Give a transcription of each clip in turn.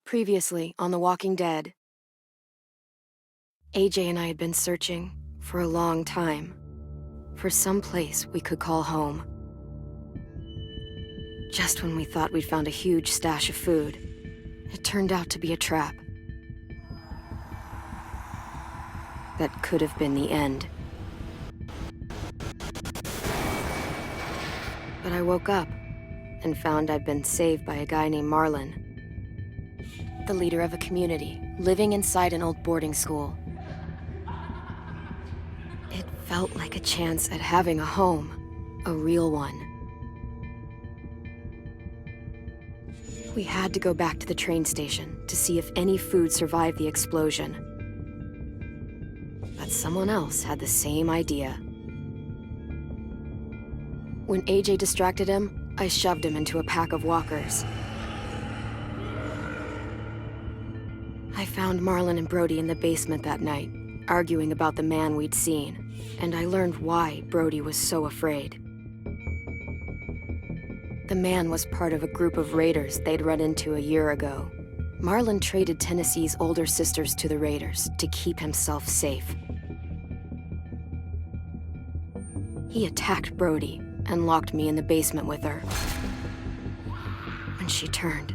Previously on The Walking Dead, AJ and I had been searching for a long time for some place we could call home. Just when we thought we'd found a huge stash of food, it turned out to be a trap. That could have been the end. But I woke up and found I'd been saved by a guy named Marlon, the leader of a community living inside an old boarding school. It felt like a chance at having a home, a real one. We had to go back to the train station to see if any food survived the explosion. But someone else had the same idea. When AJ distracted him, I shoved him into a pack of walkers. I found Marlon and Brody in the basement that night, arguing about the man we'd seen, and I learned why Brody was so afraid. The man was part of a group of raiders they'd run into a year ago. Marlon traded Tennessee's older sisters to the raiders to keep himself safe. He attacked Brody and locked me in the basement with her. When she turned,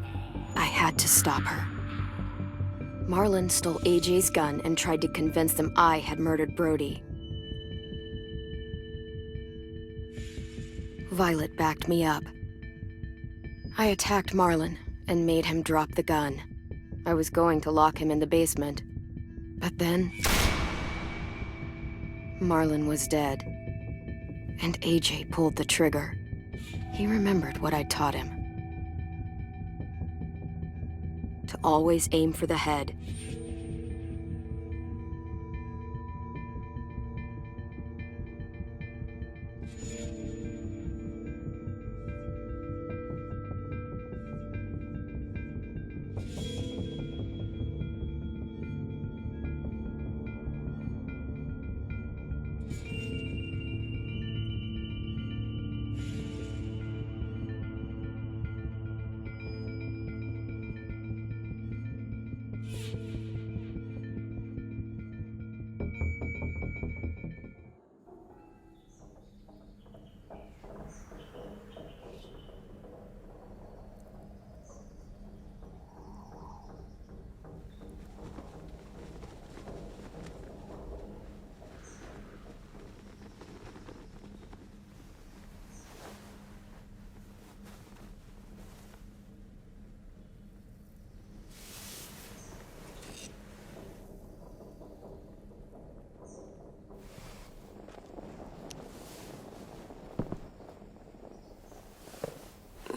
I had to stop her. Marlon stole AJ's gun and tried to convince them I had murdered Brody. Violet backed me up. I attacked Marlon and made him drop the gun. I was going to lock him in the basement, but then Marlon was dead, and AJ pulled the trigger. He remembered what I'd taught him. To always aim for the head.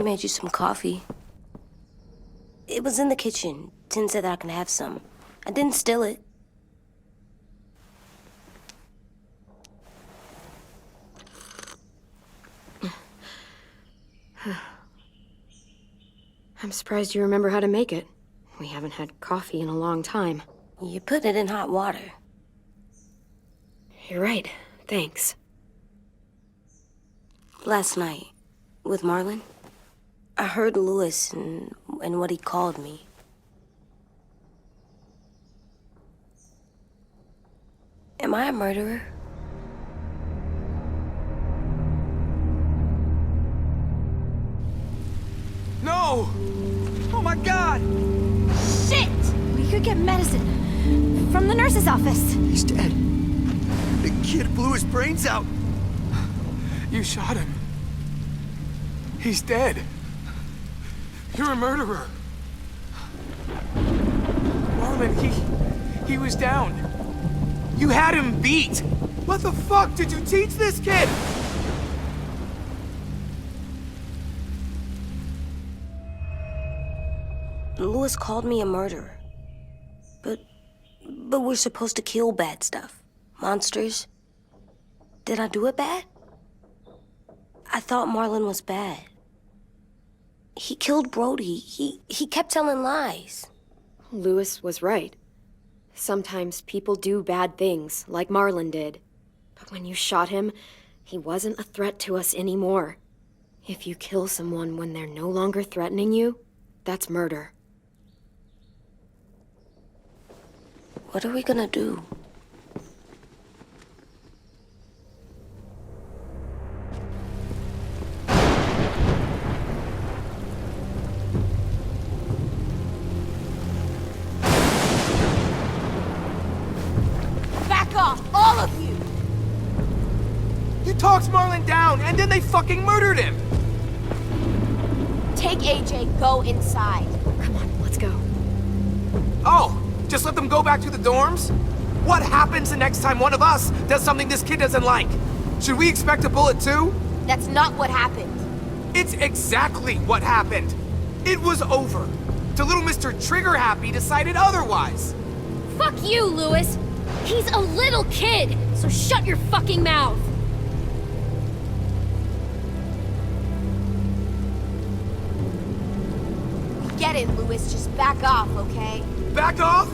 Made you some coffee. It was in the kitchen. Tin said that I can have some. I didn't steal it. I'm surprised you remember how to make it. We haven't had coffee in a long time. You put it in hot water. You're right. Thanks. Last night, with Marlon, I heard Lewis and what he called me. Am I a murderer? No! Oh my God! Shit! We could get medicine from the nurse's office. He's dead. The kid blew his brains out. You shot him. He's dead. You're a murderer. Marlon, he was down. You had him beat. What the fuck did you teach this kid? Lewis called me a murderer. But we're supposed to kill bad stuff. Monsters. Did I do it bad? I thought Marlon was bad. He killed Brody. He kept telling lies. Lewis was right. Sometimes people do bad things, like Marlon did. But when you shot him, he wasn't a threat to us anymore. If you kill someone when they're no longer threatening you, that's murder. What are we gonna do? Back off, all of you! You talked Marlon down, and then they fucking murdered him! Take AJ, go inside. Come on, let's go. Oh, just let them go back to the dorms? What happens the next time one of us does something this kid doesn't like? Should we expect a bullet too? That's not what happened. It's exactly what happened. It was over. To little Mr. Trigger Happy decided otherwise. Fuck you, Lewis. He's a little kid, so shut your fucking mouth. We get it, Lewis. Just back off, okay? Back off?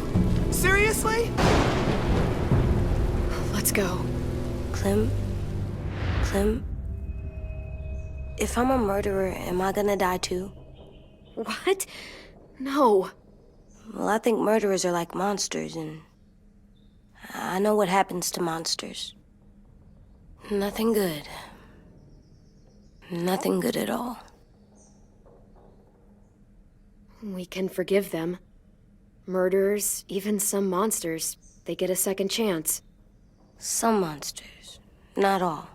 Seriously? Let's go. Clem? If I'm a murderer, am I gonna die too? What? No. Well, I think murderers are like monsters, and I know what happens to monsters. Nothing good. Nothing good at all. We can forgive them. Murderers, even some monsters, they get a second chance. Some monsters, not all.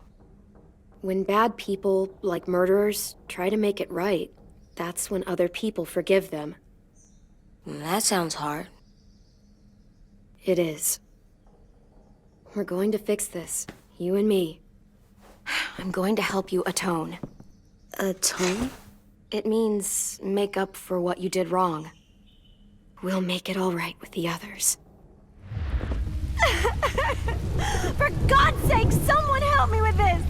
When bad people, like murderers, try to make it right, that's when other people forgive them. That sounds hard. It is. We're going to fix this, you and me. I'm going to help you atone. Atone? It means make up for what you did wrong. We'll make it all right with the others. For God's sake, someone help me with this!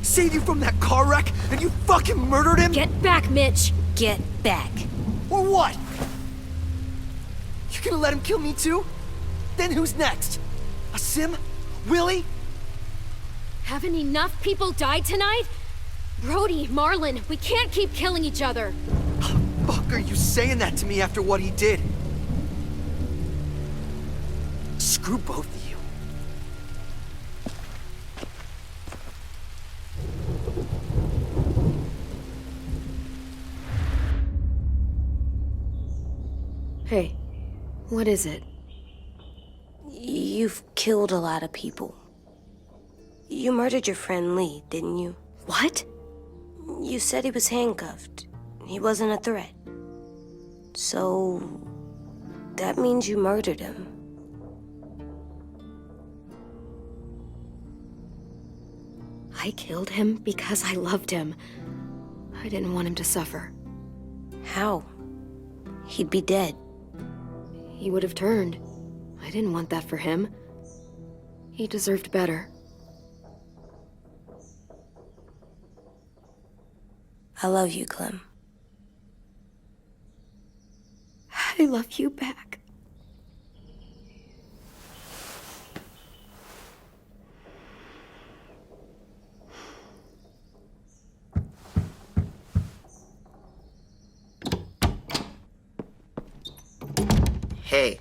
Saved you from that car wreck, and you fucking murdered him? Get back, Mitch! Get back. Or what? You gonna let him kill me too? Then who's next? A Sim? Willie? Haven't enough people died tonight? Brody, Marlon, we can't keep killing each other. Fuck are you saying that to me after what he did? Screw both of you. Hey, what is it? You've killed a lot of people. You murdered your friend Lee, didn't you? What? You said he was handcuffed. He wasn't a threat. So, that means you murdered him. I killed him because I loved him. I didn't want him to suffer. How? He'd be dead. He would have turned. I didn't want that for him. He deserved better. I love you, Clem. I love you back. Hey.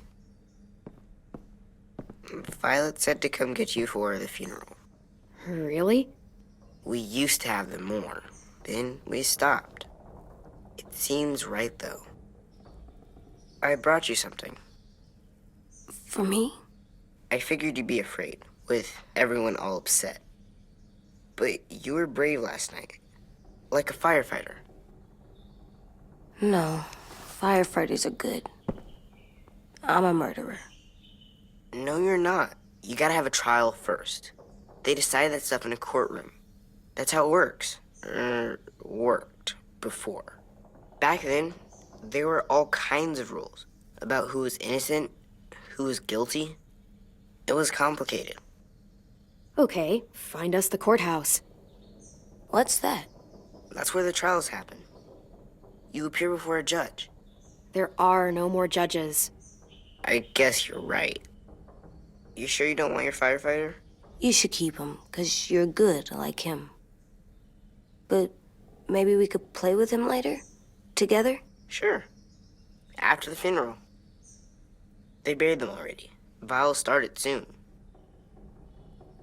Violet said to come get you for the funeral. Really? We used to have them more. Then we stopped. It seems right, though. I brought you something. For me? I figured you'd be afraid, with everyone all upset. But you were brave last night. Like a firefighter. No. Firefighters are good. I'm a murderer. No, you're not. You gotta have a trial first. They decide that stuff in a courtroom. That's how it works. Worked before. Back then, there were all kinds of rules about who was innocent, who was guilty. It was complicated. Okay, find us the courthouse. What's that? That's where the trials happen. You appear before a judge. There are no more judges. I guess you're right. You sure you don't want your firefighter? You should keep him, 'cause you're good like him. But maybe we could play with him later? Together? Sure. After the funeral. They buried them already. Vile started soon.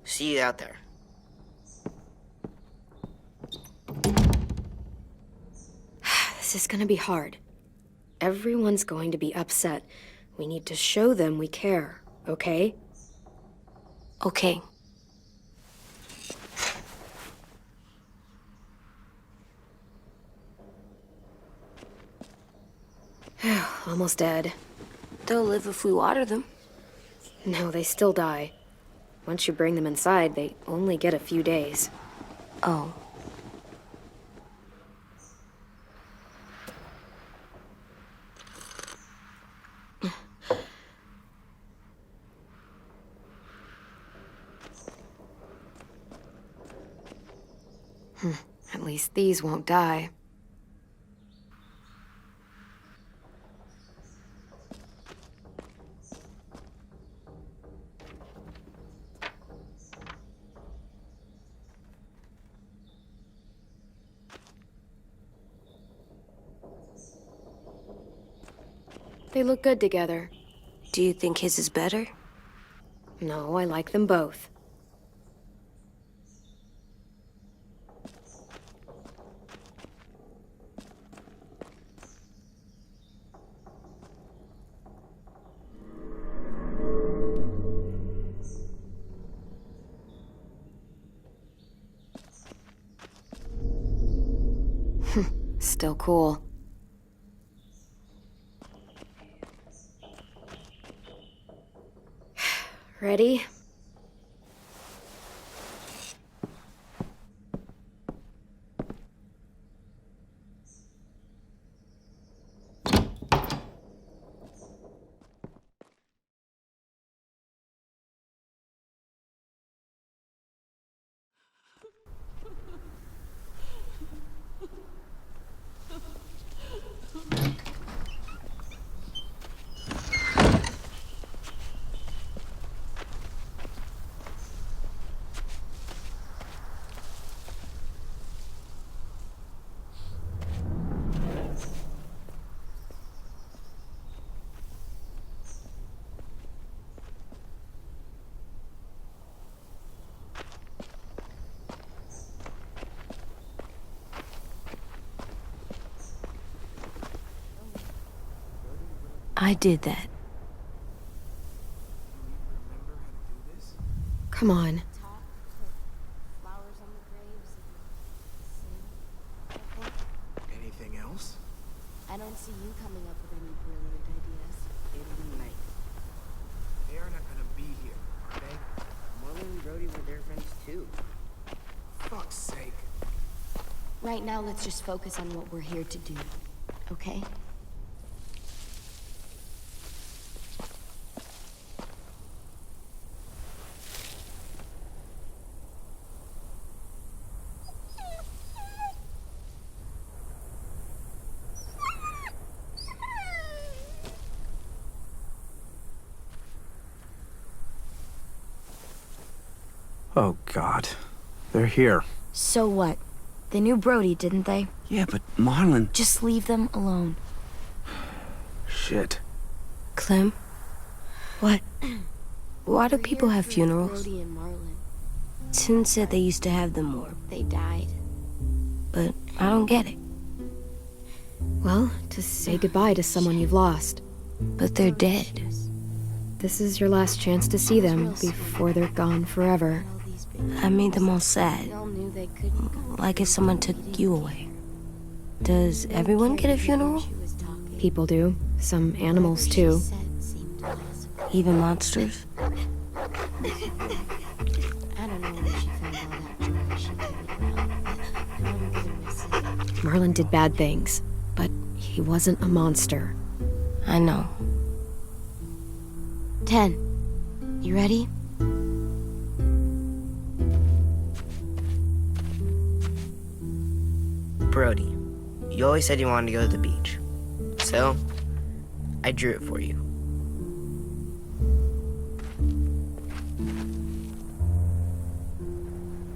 See you out there. This is gonna be hard. Everyone's going to be upset. We need to show them we care, okay? Okay. Almost dead. They'll live if we water them. No, they still die. Once you bring them inside, they only get a few days. Oh. At least these won't die. They look good together. Do you think his is better? No, I like them both. Still cool. Ready? I did that. Come on. Anything else? I don't see you coming up with any brilliant ideas. It'll be nice. They are not gonna be here, are they? Marlon and Brody were their friends too. Fuck's sake. Right now, let's just focus on what we're here to do, okay? Oh, God. They're here. So what? They knew Brody, didn't they? Yeah, but Marlon... Just leave them alone. Shit. Clem? What? Why do people have For funerals? Brody and Marlon. Tin said they used to have them more, They died. but I don't get it. Well, to say goodbye to someone you've lost. But they're dead. This is your last chance to see them before they're gone forever. All these big I made them all sad, they all knew they couldn't go. like if someone took you away. Does everyone get a funeral? She was talking. People do. Some animals, She too. said seemed possible. Even monsters? I don't know where she found all that joy she carried around, but I'm gonna miss it. Marlon did bad things, but he wasn't a monster. I know. 10. You ready? Brody, you always said you wanted to go to the beach. So, I drew it for you.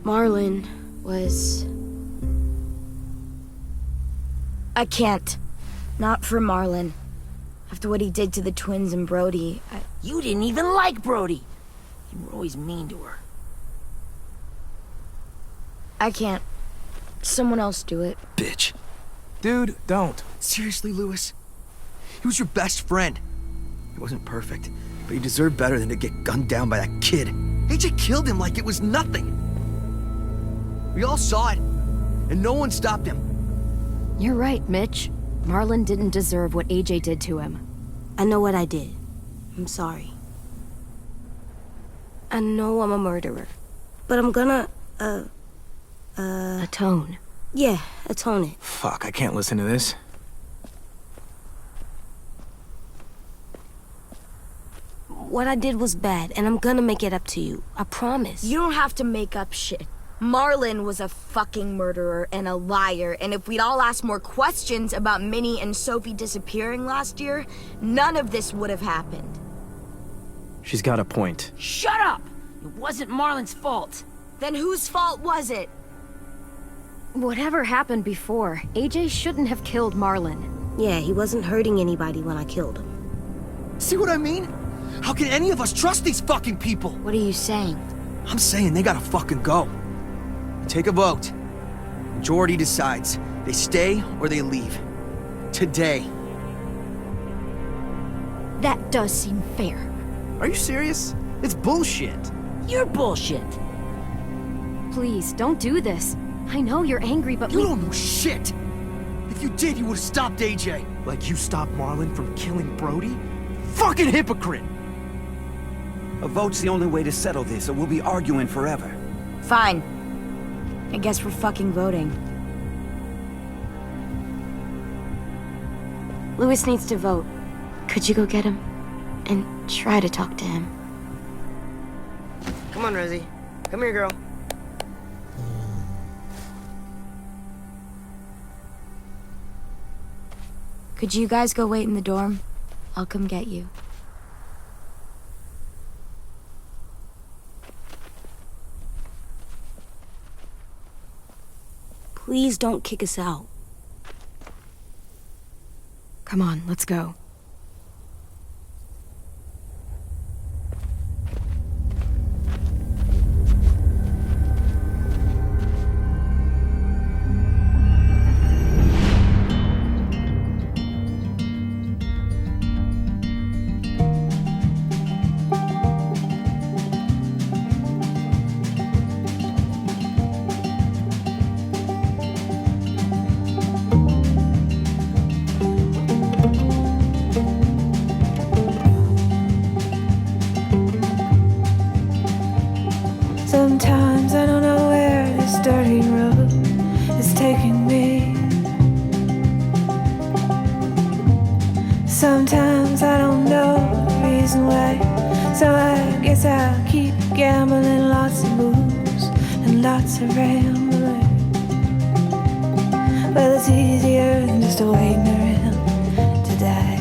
Marlon was... I can't. Not for Marlon. After what he did to the twins and Brody, You didn't even like Brody. You were always mean to her. I can't. Someone else do it. Bitch. Dude, don't. Seriously, Lewis? He was your best friend. He wasn't perfect, but he deserved better than to get gunned down by that kid. AJ killed him like it was nothing. We all saw it, and no one stopped him. You're right, Mitch. Marlon didn't deserve what AJ did to him. I know what I did. I'm sorry. I know I'm a murderer. But I'm gonna, Atone. yeah, atone it. Fuck, I can't listen to this. What I did was bad, and I'm gonna make it up to you. I promise. You don't have to make up shit. Marlon was a fucking murderer and a liar, and if we'd all asked more questions about Minnie and Sophie disappearing last year, none of this would have happened. She's got a point. Shut up! It wasn't Marlon's fault. Then whose fault was it? Whatever happened before, AJ shouldn't have killed Marlon. Yeah, he wasn't hurting anybody when I killed him. See what I mean? How can any of us trust these fucking people? What are you saying? I'm saying they gotta fucking go. Take a vote. Majority decides. They stay or they leave. Today. That does seem fair. Are you serious? It's bullshit. You're bullshit. Please, don't do this. I know you're angry, but You don't know shit! If you did, you would've stopped AJ. Like you stopped Marlon from killing Brody? Fucking hypocrite! A vote's the only way to settle this, or we'll be arguing forever. Fine. I guess we're fucking voting. Lewis needs to vote. Could you go get him? And try to talk to him. Come on, Rosie. Come here, girl. Could you guys go wait in the dorm? I'll come get you. Please don't kick us out. come on, let's go. Sometimes I don't know where this dirty road is taking me. Sometimes I don't know the reason why, so I guess I'll keep gambling. Lots of moves and lots of rambling. Well, it's easier than just waiting around to die.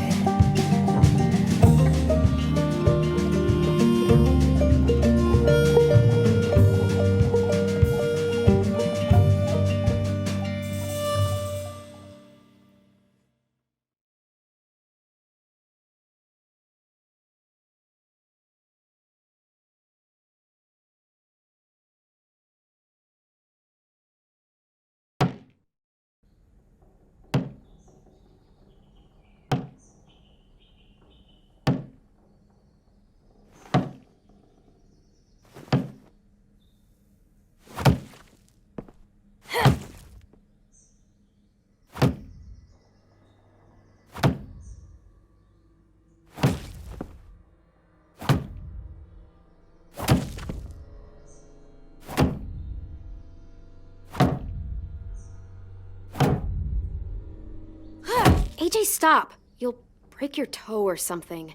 AJ, stop! You'll break your toe or something.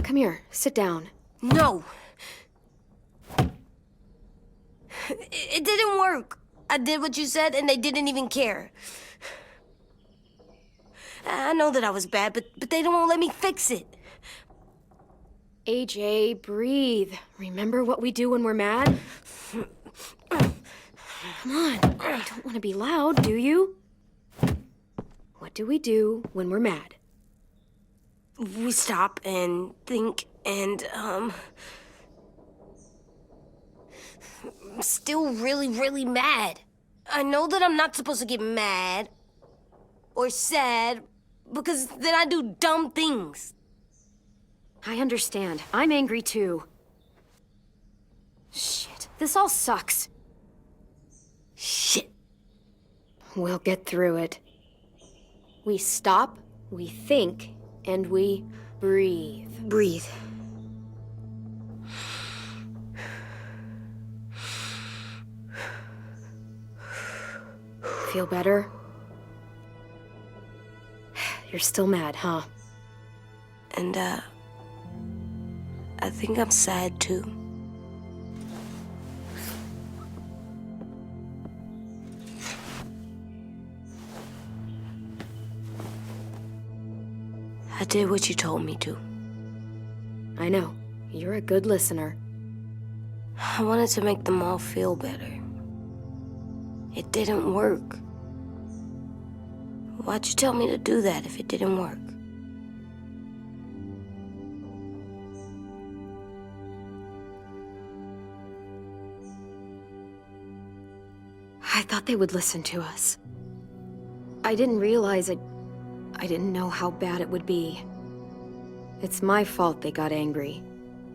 Come here, sit down. No. It didn't work. I did what you said, and they didn't even care. I know that I was bad, but they don't let me fix it. AJ, breathe. Remember what we do when we're mad? Come on, you don't want to be loud, do you? What do we do when we're mad? We stop and think and, I'm still really, really mad. I know that I'm not supposed to get mad or sad because then I do dumb things. I understand. I'm angry too. Shit, this all sucks. Shit. We'll get through it. We stop, we think, and we breathe. Breathe. Feel better? You're still mad, huh? And, I think I'm sad too. I did what you told me to. I know. You're a good listener. I wanted to make them all feel better. It didn't work. Why'd you tell me to do that if it didn't work? I thought they would listen to us. I didn't realize I didn't know how bad it would be. It's my fault they got angry.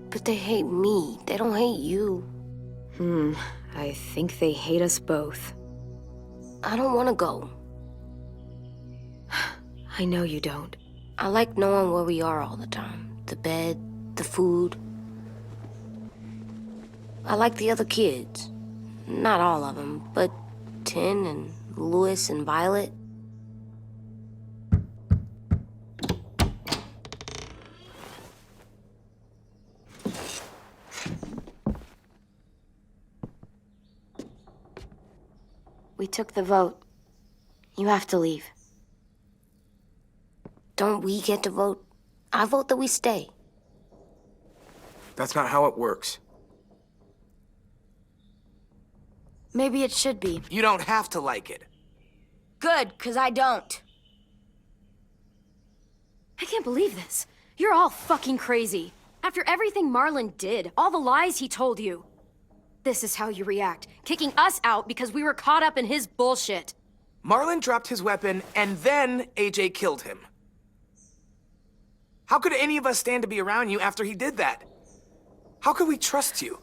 But they hate me. They don't hate you. I think they hate us both. I don't want to go. I know you don't. I like knowing where we are all the time. The bed, the food. I like the other kids. Not all of them, but Tin and Louis and Violet. We took the vote. You have to leave. Don't we get to vote? I vote that we stay. That's not how it works. Maybe it should be. You don't have to like it. Good, 'cause I don't. I can't believe this. You're all fucking crazy. After everything Marlon did, all the lies he told you. This is how you react, kicking us out because we were caught up in his bullshit. Marlon dropped his weapon, and then AJ killed him. How could any of us stand to be around you after he did that? How could we trust you?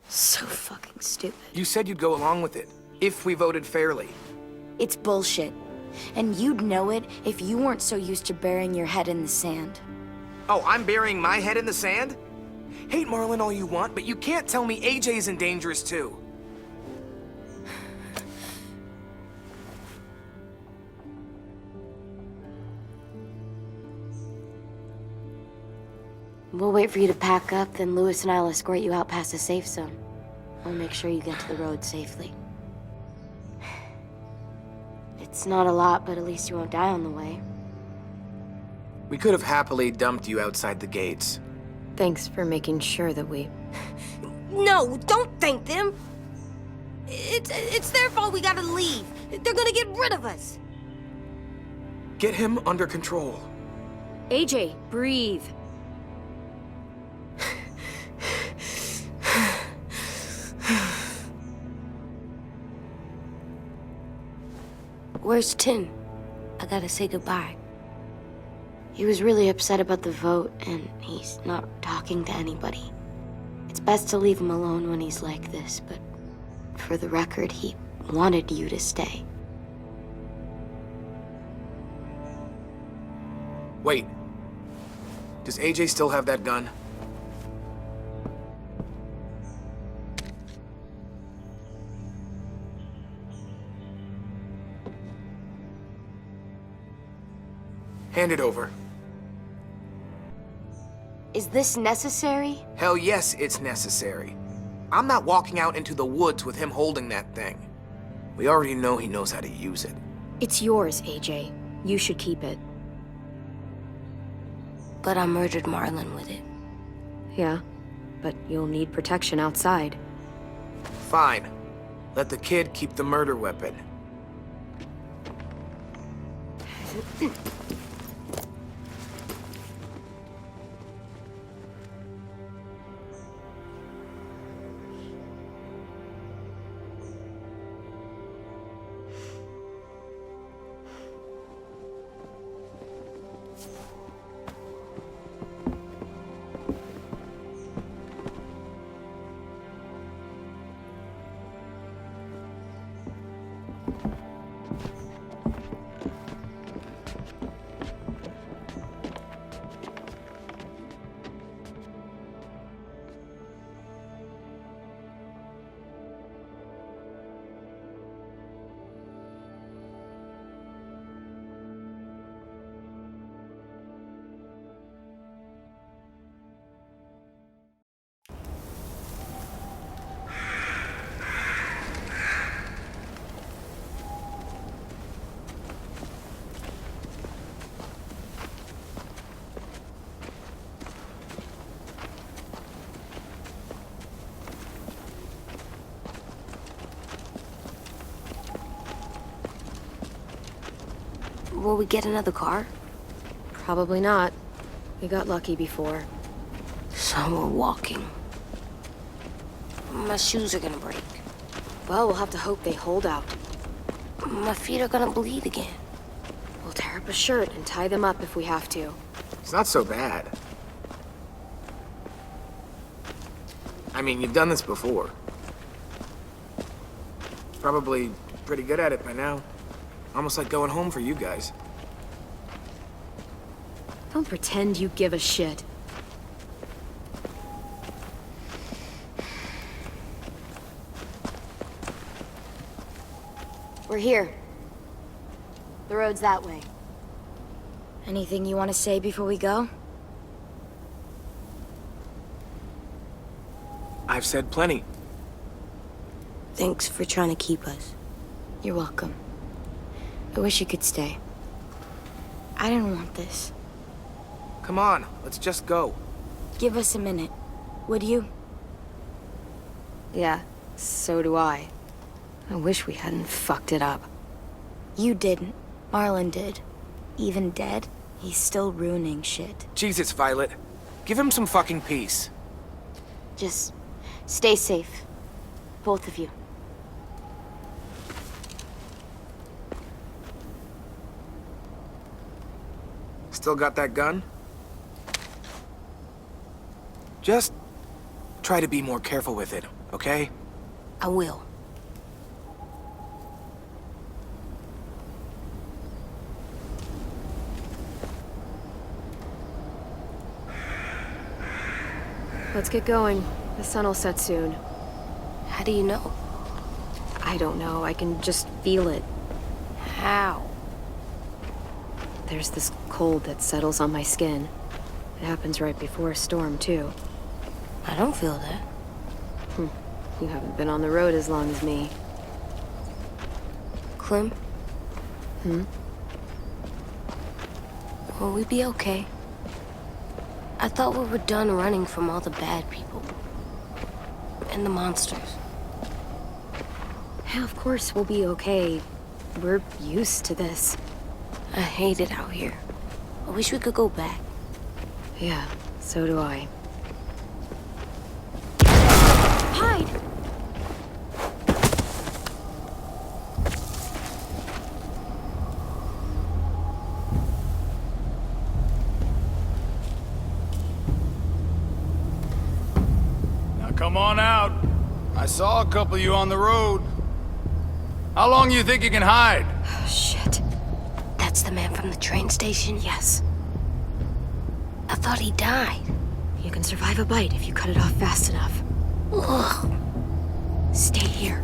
So fucking stupid. You said you'd go along with it, if we voted fairly. It's bullshit. And you'd know it if you weren't so used to burying your head in the sand. Oh, I'm burying my head in the sand? Hate Marlon all you want, but you can't tell me AJ's in dangerous too. We'll wait for you to pack up, then Louis and I'll escort you out past the safe zone. We'll make sure you get to the road safely. It's not a lot, but at least you won't die on the way. We could have happily dumped you outside the gates. Thanks for making sure that we... No, don't thank them. It's their fault we gotta leave. They're gonna get rid of us. Get him under control. AJ, breathe. Where's Tin? I gotta say goodbye. He was really upset about the vote, and he's not talking to anybody. It's best to leave him alone when he's like this, but for the record, he wanted you to stay. Wait. Does AJ still have that gun? Hand it over. Is this necessary? Hell yes, it's necessary. I'm not walking out into the woods with him holding that thing. We already know he knows how to use it. It's yours, AJ. You should keep it. But I murdered Marlon with it. Yeah, but you'll need protection outside. Fine. Let the kid keep the murder weapon. Will we get another car? Probably not. We got lucky before. So we're walking. My shoes are gonna break. Well, we'll have to hope they hold out. My feet are gonna bleed again. We'll tear up a shirt and tie them up if we have to. It's not so bad. I mean, you've done this before. Probably pretty good at it by now. Almost like going home for you guys. Don't pretend you give a shit. We're here. The road's that way. Anything you want to say before we go? I've said plenty. Thanks for trying to keep us. You're welcome. I wish you could stay. I didn't want this. Come on, let's just go. Give us a minute, would you? Yeah, so do I. I wish we hadn't fucked it up. You didn't. Marlon did. Even dead, he's still ruining shit. Jesus, Violet. Give him some fucking peace. Just stay safe. Both of you. Still got that gun? Just try to be more careful with it, okay? I will. Let's get going. The sun will set soon. How do you know? I don't know. I can just feel it. How? There's this cold that settles on my skin. It happens right before a storm, too. I don't feel that. You haven't been on the road as long as me. Clem? Hmm? Will we be okay? I thought we were done running from all the bad people. And the monsters. Yeah, of course we'll be okay. We're used to this. I hate it out here. I wish we could go back. Yeah, so do I. Hide! Now come on out. I saw a couple of you on the road. How long do you think you can hide? Shit. That's the man from the train station? Yes. I thought he died. You can survive a bite if you cut it off fast enough. Ugh. Stay here.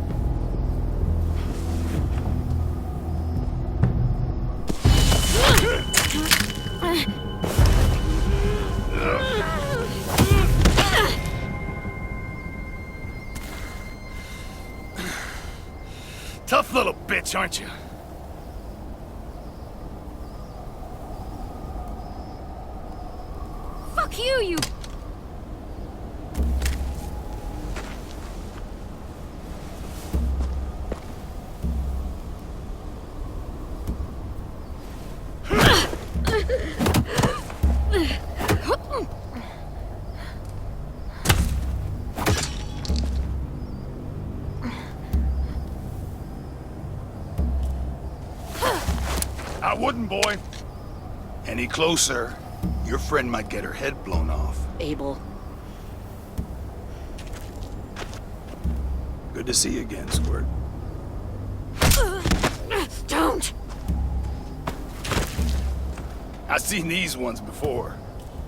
Tough little bitch, aren't you? Fuck you, you... I wouldn't, boy. Any closer, your friend might get her head blown off. Abel. Good to see you again, Squirt. Don't! I've seen these ones before.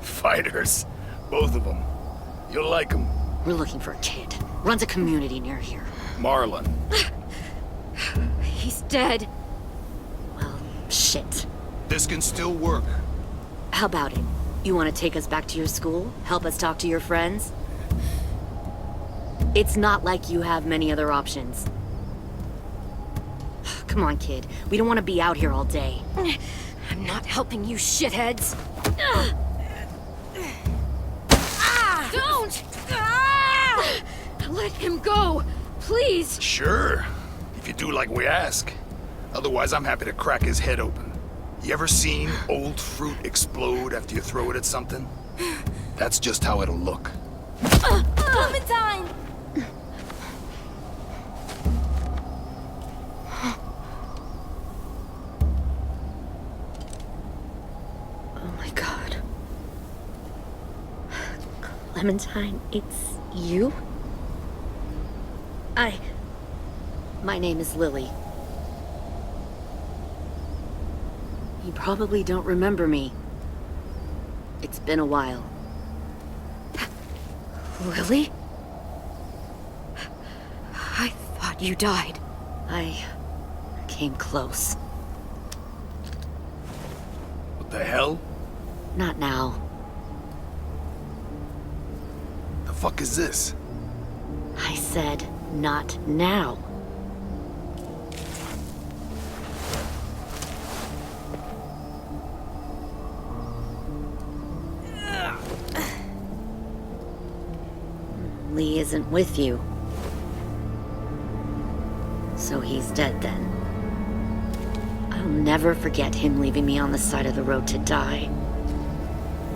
Fighters. Both of them. You'll like them. We're looking for a kid. Runs a community near here. Marlon. He's dead. Well, shit. This can still work. How about it? You want to take us back to your school? Help us talk to your friends? It's not like you have many other options. Come on, kid. We don't want to be out here all day. I'm not helping you shitheads. Don't! Let him go, please. Sure. If you do like we ask. Otherwise, I'm happy to crack his head open. You ever seen old fruit explode after you throw it at something? That's just how it'll look. Clementine! Oh my god. Clementine, it's you? My name is Lily. You probably don't remember me. It's been a while. Lily? I thought you died. I came close. What the hell? Not now. The fuck is this? I said, not now. Lee isn't with you. So he's dead then. I'll never forget him leaving me on the side of the road to die.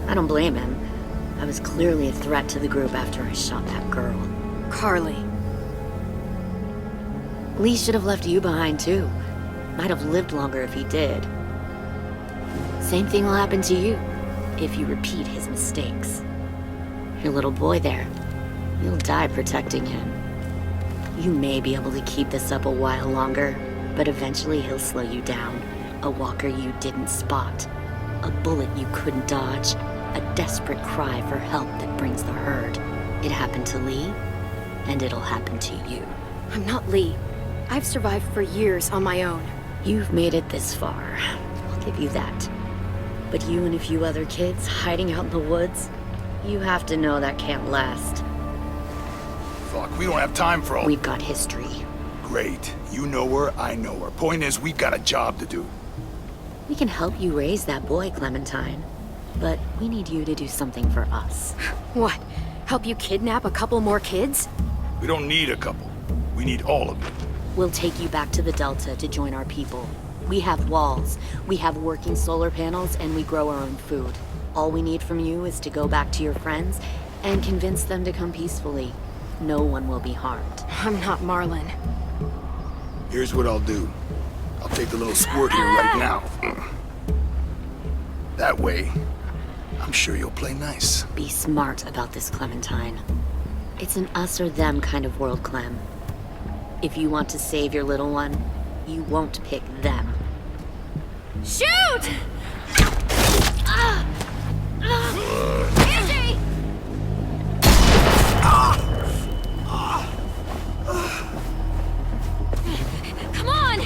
I don't blame him. I was clearly a threat to the group after I shot that girl. Carly. Lee should have left you behind too. Might have lived longer if he did. Same thing will happen to you if you repeat his mistakes. Your little boy there, you'll die protecting him. You may be able to keep this up a while longer, but eventually he'll slow you down. A walker you didn't spot. A bullet you couldn't dodge. A desperate cry for help that brings the herd. It happened to Lee, and it'll happen to you. I'm not Lee. I've survived for years on my own. You've made it this far. I'll give you that. But you and a few other kids hiding out in the woods, you have to know that can't last. Fuck, we don't have time for all... We've got history. Great. You know her, I know her. Point is, we've got a job to do. We can help you raise that boy, Clementine. But we need you to do something for us. What? Help you kidnap a couple more kids? We don't need a couple. We need all of them. We'll take you back to the Delta to join our people. We have walls, we have working solar panels, and we grow our own food. All we need from you is to go back to your friends and convince them to come peacefully. No one will be harmed. I'm not Marlon. Here's what I'll do. I'll take the little squirt here right now. That way, I'm sure you'll play nice. Be smart about this, Clementine. It's an us or them kind of world, Clem. If you want to save your little one, you won't pick them. Shoot! Angie! Come on!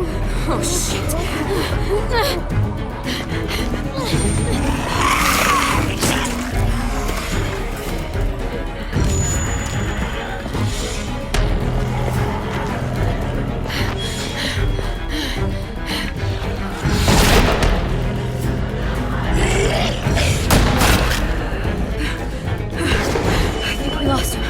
Oh, shit. I think we lost him.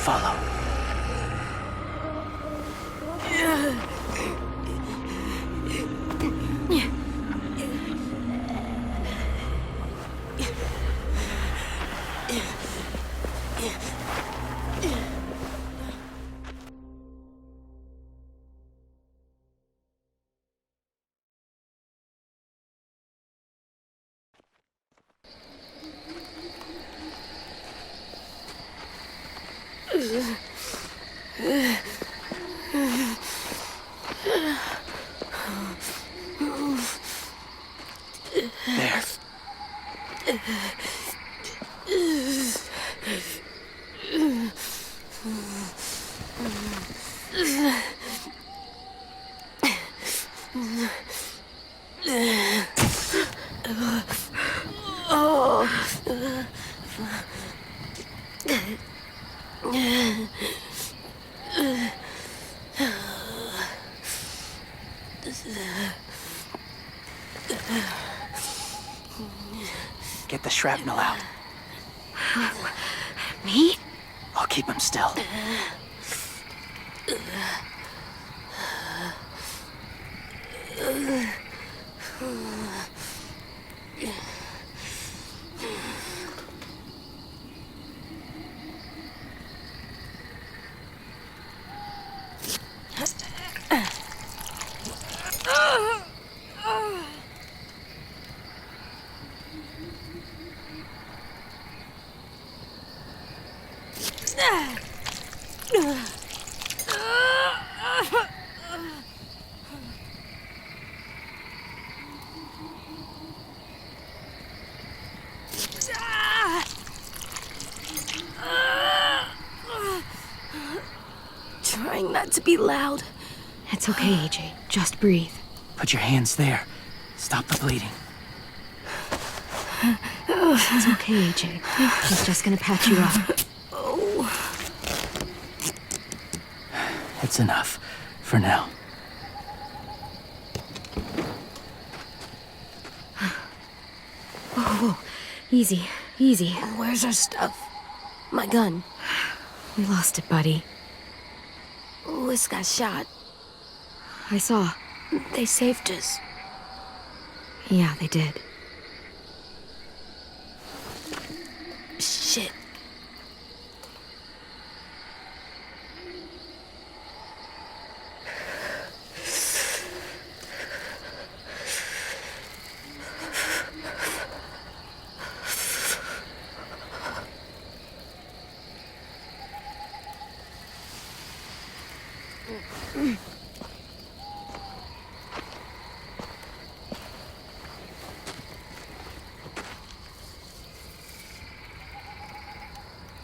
Follow. There. Get the shrapnel out. Me? Me? I'll keep him still. Trying not to be loud. It's okay, AJ. Just breathe. Put your hands there. Stop the bleeding. It's okay, AJ. She's just gonna patch you up. It's enough. For now. Whoa. Easy. Easy. Where's our stuff? My gun. We lost it, buddy. Lewis got shot. I saw. They saved us. Yeah, they did. Shit.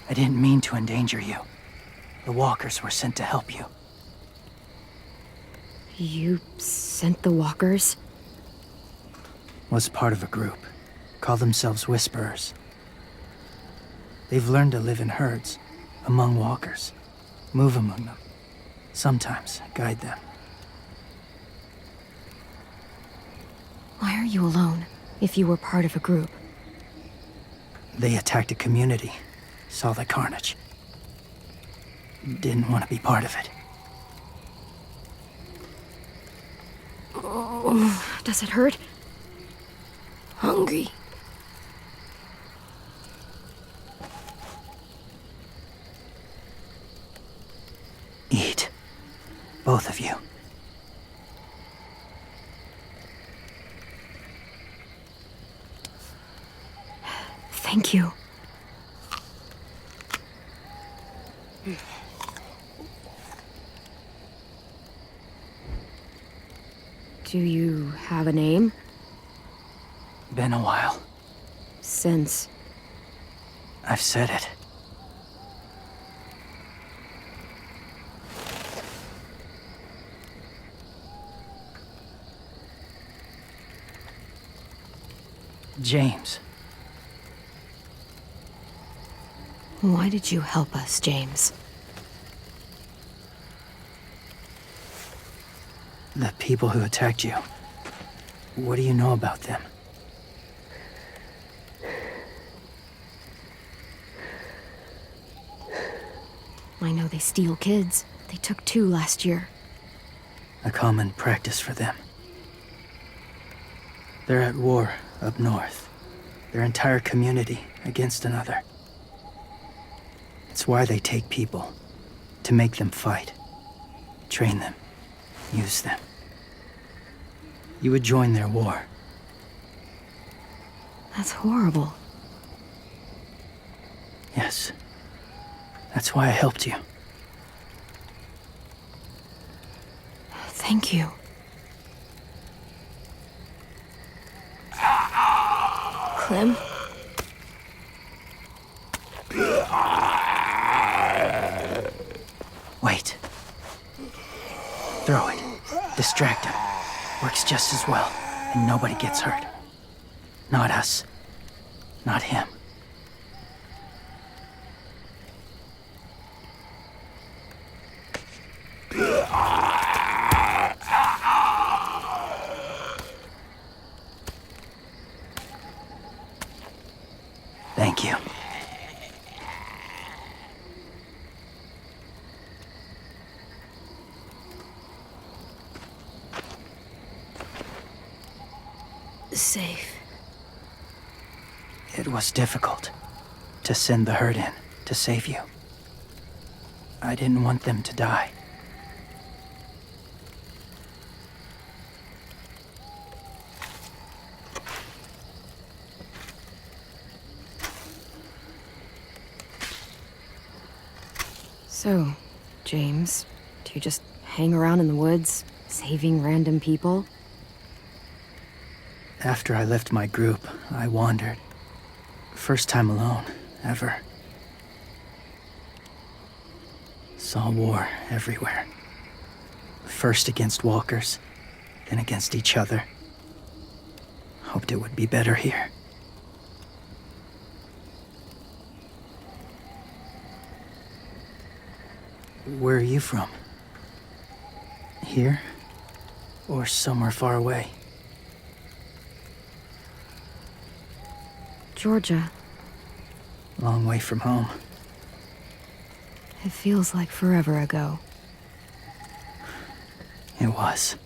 I didn't mean to endanger you. The walkers were sent to help you. You sent the walkers? Was part of a group. Call themselves Whisperers. They've learned to live in herds, among walkers. Move among them. Sometimes guide them. Why are you alone, if you were part of a group? They attacked a community. Saw the carnage. Didn't want to be part of it. Does it hurt? Hungry. Eat. Both of you. Thank you. Do you have a name? Been a while. Since... I've said it. James. Why did you help us, James? The people who attacked you. What do you know about them? I know they steal kids. They took 2 last year. A common practice for them. They're at war up north. Their entire community against another. It's why they take people. To make them fight. Train them. Use them. You would join their war. That's horrible. Yes. That's why I helped you. Thank you. Clem? Wait. Throw it. Distract him. Works just as well, and nobody gets hurt. Not us. Not him. Thank you. safe. It was difficult to send the herd in to save you. I didn't want them to die. So, James, do you just hang around in the woods, saving random people? After I left my group, I wandered. First time alone, ever. Saw war everywhere. First against walkers, then against each other. Hoped it would be better here. Where are you from? Here? Or somewhere far away? Georgia. Long way from home. It feels like forever ago. It was.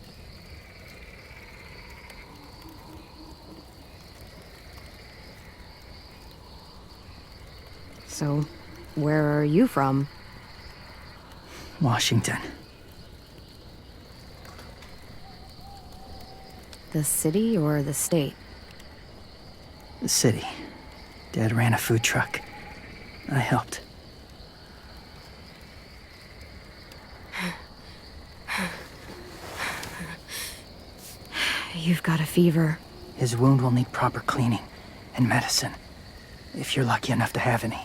So, where are you from? Washington. The city or the state? The city. Dad ran a food truck. I helped. You've got a fever. His wound will need proper cleaning and medicine, if you're lucky enough to have any.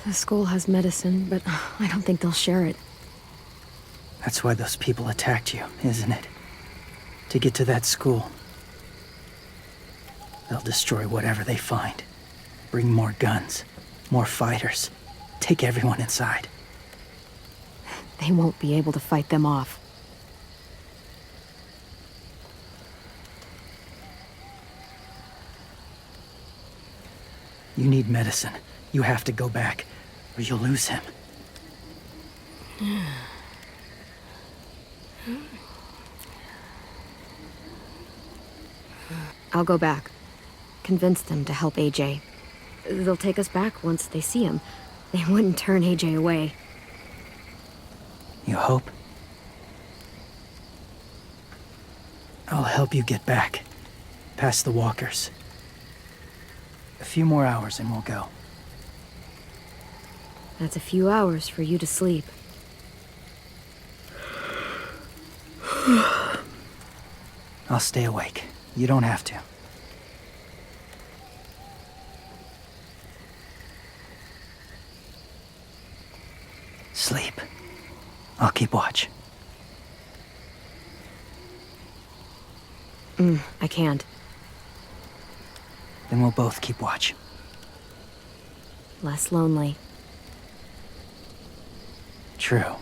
The school has medicine, but I don't think they'll share it. That's why those people attacked you, isn't it? To get to that school. They'll destroy whatever they find. Bring more guns, more fighters. Take everyone inside. They won't be able to fight them off. You need medicine. You have to go back, or you'll lose him. I'll go back. Convince them to help AJ. They'll take us back once they see him. They wouldn't turn AJ away. You hope? I'll help you get back. Past the walkers. A few more hours and we'll go. That's a few hours for you to sleep. I'll stay awake. You don't have to. Sleep. I'll keep watch. I can't. Then we'll both keep watch. Less lonely. True.